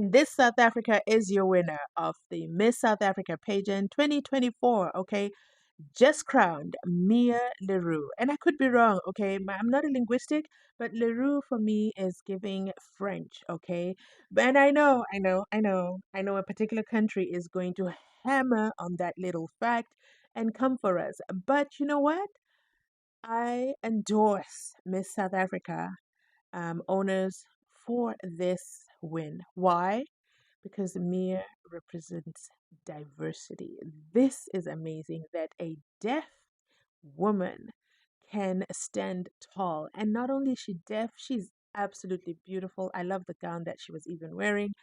This South Africa is your winner of the Miss South Africa pageant 2024. Okay, just crowned Mia Leroux. And I could be wrong, okay? I'm not a linguistic, but Leroux for me is giving French, okay? And I know a particular country is going to hammer on that little fact and come for us. But you know what? I endorse Miss South Africa owners for this win. Why? Because Mia represents diversity. This is amazing that a deaf woman can stand tall. And not only is she deaf, she's absolutely beautiful. I love the gown that she was even wearing.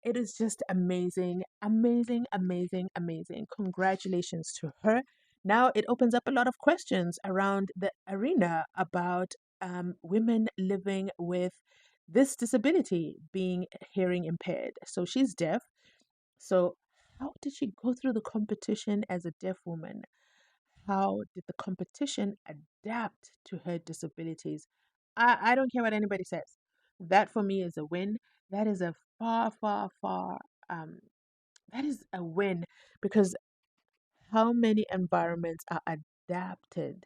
It is just amazing, amazing, amazing, amazing. Congratulations to her. Now it opens up a lot of questions around the arena about women living with this disability, being hearing impaired. So she's deaf. So, how did she go through the competition as a deaf woman? How did the competition adapt to her disabilities? I don't care what anybody says. That for me is a win. That is a far, far, far, um, that is a win because how many environments are adapted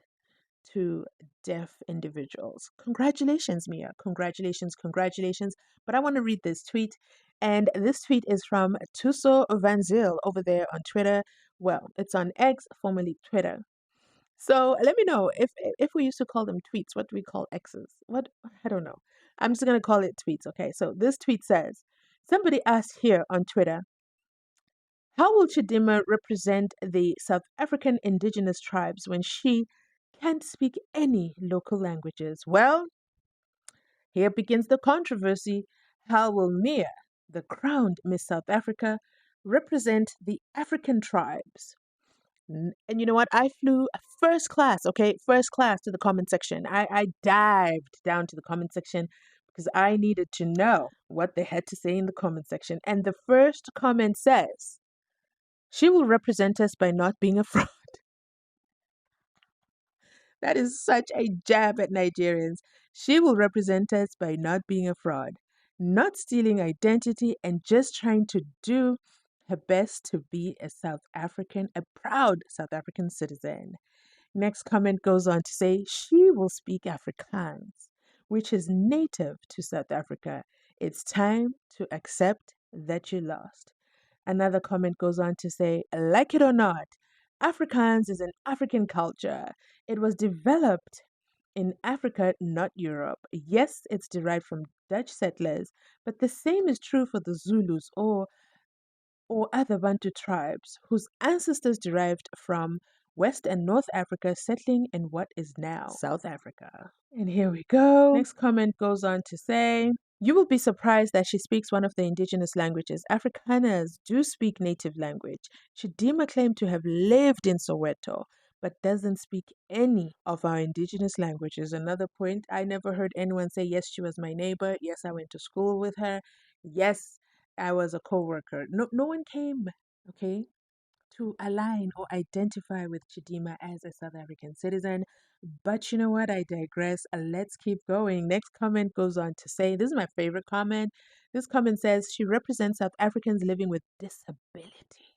to deaf individuals? Congratulations, Mia. Congratulations, congratulations. But I want to read this tweet. And this tweet is from Tuso Van Zyl over there on Twitter. Well, it's on X, formerly Twitter. So let me know if we used to call them tweets, what do we call X's? What I don't know. I'm just gonna call it tweets, okay? So this tweet says, somebody asked here on Twitter, how will Chidima represent the South African indigenous tribes when she can't speak any local languages? Well, here begins the controversy. How will Mia, the crowned Miss South Africa, represent the African tribes? And you know what? I flew first class, okay? First class to the comment section. I dived down to the comment section because I needed to know what they had to say in the comment section. And the first comment says, she will represent us by not being a fraud. That is such a jab at Nigerians. She will represent us by not being a fraud, not stealing identity, and just trying to do her best to be a South African, a proud South African citizen. Next comment goes on to say she will speak Afrikaans, which is native to South Africa. It's time to accept that you lost. Another comment goes on to say, like it or not, Afrikaans is an African culture. It was developed in Africa, not Europe. Yes, it's derived from Dutch settlers, but the same is true for the Zulus or other Bantu tribes whose ancestors derived from West and North Africa, settling in what is now South Africa. And here we go. Next comment goes on to say, you will be surprised that she speaks one of the indigenous languages. Afrikaners do speak native language. Chidima claimed to have lived in Soweto, but doesn't speak any of our indigenous languages. Another point, I never heard anyone say, yes, she was my neighbor. Yes, I went to school with her. Yes, I was a co-worker. No one came, okay, to align or identify with Chidima as a South African citizen. But you know what? I digress. Let's keep going. Next comment goes on to say, this is my favorite comment. This comment says, she represents South Africans living with disability.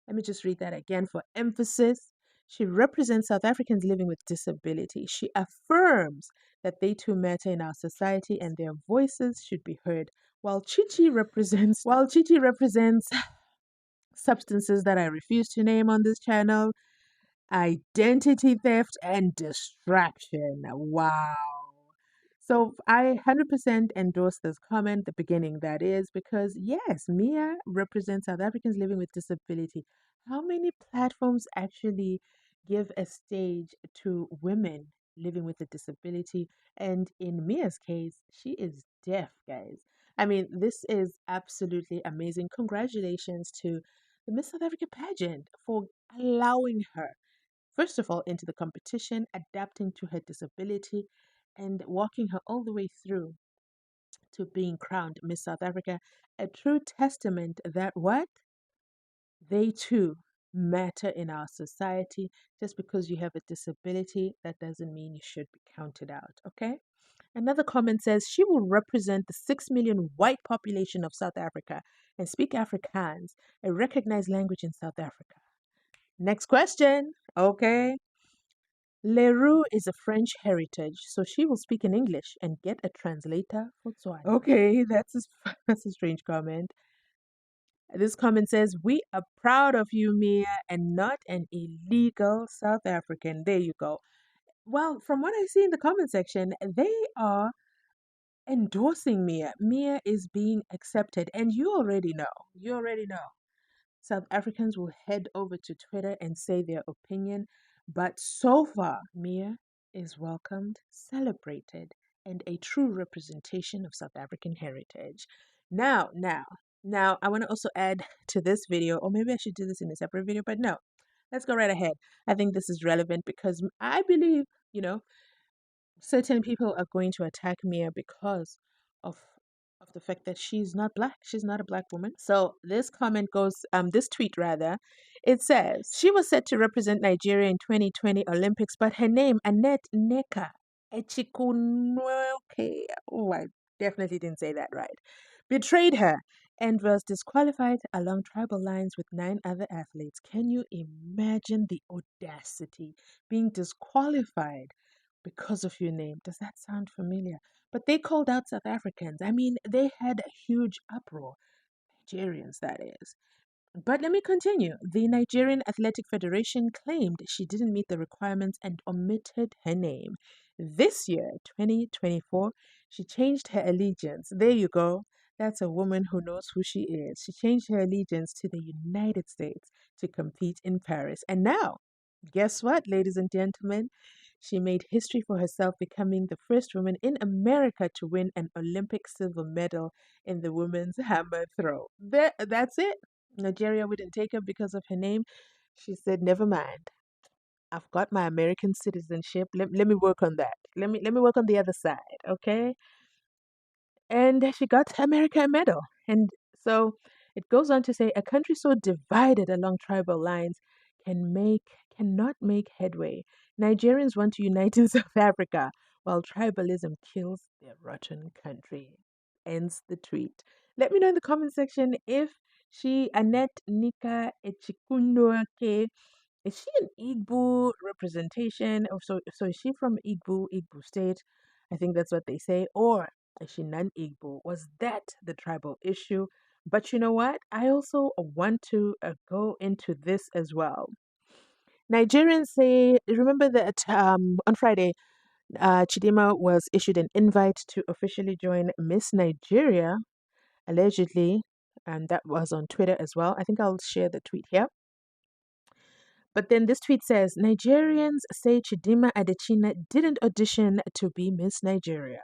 Let me just read that again for emphasis. She represents South Africans living with disability. She affirms that they too matter in our society and their voices should be heard. While Chichi represents substances that I refuse to name on this channel, identity theft and distraction. Wow. So I 100% endorse this comment, the beginning that is, because yes, Mia represents South Africans living with disability. How many platforms actually give a stage to women living with a disability? And in Mia's case, she is deaf, guys. I mean, this is absolutely amazing. Congratulations to the Miss South Africa pageant for allowing her, first of all, into the competition, adapting to her disability, and walking her all the way through to being crowned Miss South Africa. A true testament that what? They too matter in our society. Just because you have a disability, that doesn't mean you should be counted out, okay? Another comment says she will represent the 6 million white population of South Africa and speak Afrikaans, a recognized language in South Africa. Next question. Okay. Leroux is a French heritage, so she will speak in English and get a translator for Tswana. Okay, that's a strange comment. This comment says, "We are proud of you, Mia, and not an illegal South African." There you go. Well, from what I see in the comment section, they are endorsing Mia. Mia is being accepted, and you already know. You already know. South Africans will head over to Twitter and say their opinion, but so far, Mia is welcomed, celebrated, and a true representation of South African heritage. Now, I want to also add to this video, or maybe I should do this in a separate video, but no, let's go right ahead. I think this is relevant because I believe, certain people are going to attack Mia because of the fact that she's not black. She's not a black woman. So this comment goes, this tweet rather, it says she was set to represent Nigeria in 2020 Olympics, but her name Annette Neka Echikunwoke, oh, I definitely didn't say that right, betrayed her and was disqualified along tribal lines with 9 other athletes. Can you imagine the audacity, being disqualified because of your name? Does that sound familiar? But they called out South Africans. I mean, they had a huge uproar. Nigerians, that is. But let me continue. The Nigerian Athletic Federation claimed she didn't meet the requirements and omitted her name. This year, 2024, she changed her allegiance. There you go. That's a woman who knows who she is. She changed her allegiance to the United States to compete in Paris. And now, guess what, ladies and gentlemen? She made history for herself, becoming the first woman in America to win an Olympic silver medal in the women's hammer throw. That's it. Nigeria wouldn't take her because of her name. She said, "Never mind. I've got my American citizenship. Let me work on that. Let me work on the other side, okay?" And she got America a medal. And so it goes on to say, a country so divided along tribal lines cannot make headway. Nigerians want to unite in South Africa, while tribalism kills their rotten country. Ends the tweet. Let me know in the comment section if Annette Nika Echikunoke, is she an Igbo representation? Or so is she from Igbo state? I think that's what they say. Or is she non-Igbo? Was that the tribal issue? But you know what? I also want to go into this as well. Nigerians say, remember that on Friday, Chidima was issued an invite to officially join Miss Nigeria, allegedly, and that was on Twitter as well. I think I'll share the tweet here. But then this tweet says, Nigerians say Chidima Adechina didn't audition to be Miss Nigeria.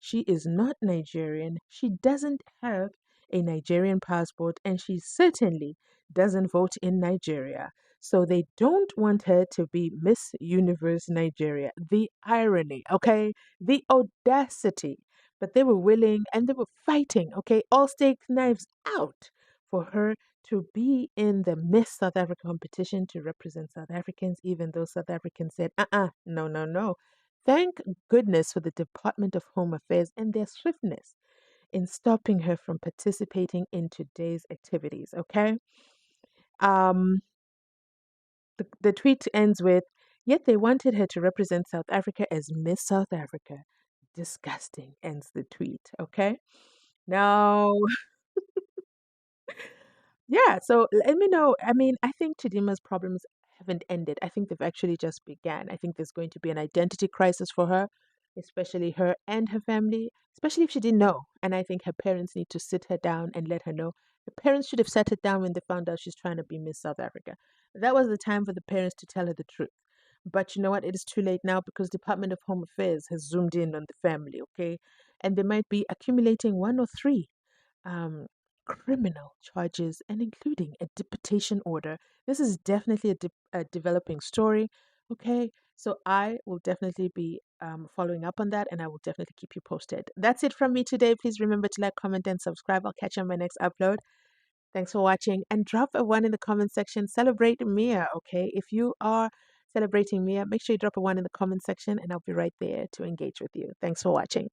She is not Nigerian. She doesn't have a Nigerian passport, and she certainly doesn't vote in Nigeria. So they don't want her to be Miss Universe Nigeria. The irony, okay? The audacity. But they were willing and they were fighting, okay? All stake knives out for her to be in the Miss South Africa competition to represent South Africans, even though South Africans said, no, no, no. Thank goodness for the Department of Home Affairs and their swiftness in stopping her from participating in today's activities, okay? The tweet ends with, yet they wanted her to represent South Africa as Miss South Africa. Disgusting, ends the tweet, okay? Now, yeah, so let me know. I mean, I think Chidima's problems haven't ended. I think they've actually just began. I think there's going to be an identity crisis for her, especially her and her family, especially if she didn't know. And I think her parents need to sit her down and let her know. The parents should have sat her down when they found out she's trying to be Miss South Africa. That was the time for the parents to tell her the truth. But you know what? It is too late now because Department of Home Affairs has zoomed in on the family, okay? And they might be accumulating 1 or 3 um, criminal charges and including a deportation order. This is definitely a developing story. Okay, so I will definitely be following up on that and I will definitely keep you posted. That's it from me today. Please remember to like, comment, and subscribe. I'll catch you on my next upload. Thanks for watching and drop a 1 in the comment section. Celebrate Mia, okay? If you are celebrating Mia, make sure you drop a one in the comment section and I'll be right there to engage with you. Thanks for watching.